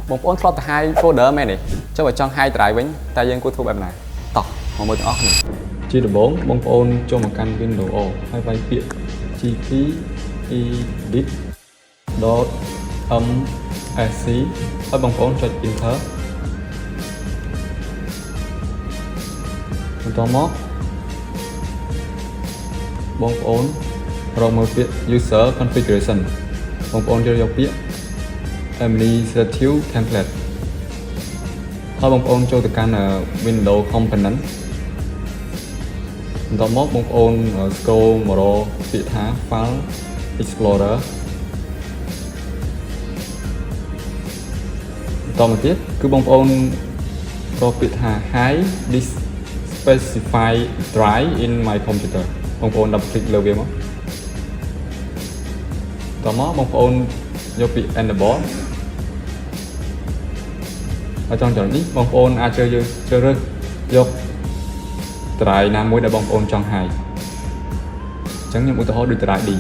បងប្អូនធ្លាប់ទៅ hide folder មែនទេចុះបើចង់ hide drive វិញតែយើងគួរធ្វើបែបណាតោះមកមើលទាំងអស់គ្នាជាដំបូងបងប្អូនចូលមកកាន់ Windows O ហើយវាយពាក្យ gp edit.msc ហើយបងប្អូនចុច enter បន្តមកបងប្អូនរកមើលពាក្យ user configuration បងប្អូនយកពាក្យ administrative template ហើយបងប្អូនចូលទៅកាន់ Windows component បន្តមកបងប្អូន scroll មករកពាក្យថា file explorer បន្តមកទៀតគឺបងប្អូនរកពាក្យថា hide this specified drive in my computer បងប្អូន double click លើវាមកតមកបងប្អូនយកពាក្យ enable ហើយចង់ចំណុចនេះបងប្អូនអាចជ្រើសរើសយក drive ណាមួយដែលបងប្អូនចង់ hide អញ្ចឹងខ្ញុំឧទាហរណ៍ដូច drive D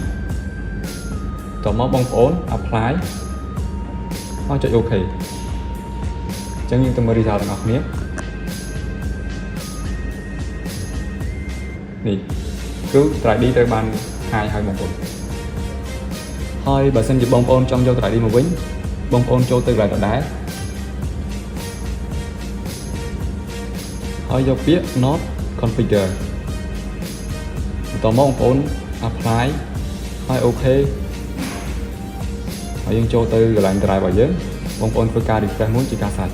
តមកបងប្អូន apply ហើយចុច OK អញ្ចឹងយើងទៅមើល result ទាំងអស់គ្នានេះគឺ drive D ត្រូវបាន hide ហើយបងប្អូនហើយបើសិនជាបងប្អូនចង់យក drive D មកវិញបងប្អូនចូលទៅ drive ដដែលហើយយកពាក្យ not configure បន្តមកបងប្អូន apply ហើយ OK ហើយយើងចូលទៅកន្លែង drive របស់យើងបងប្អូនធ្វើការ refresh មួយជាការស្រេច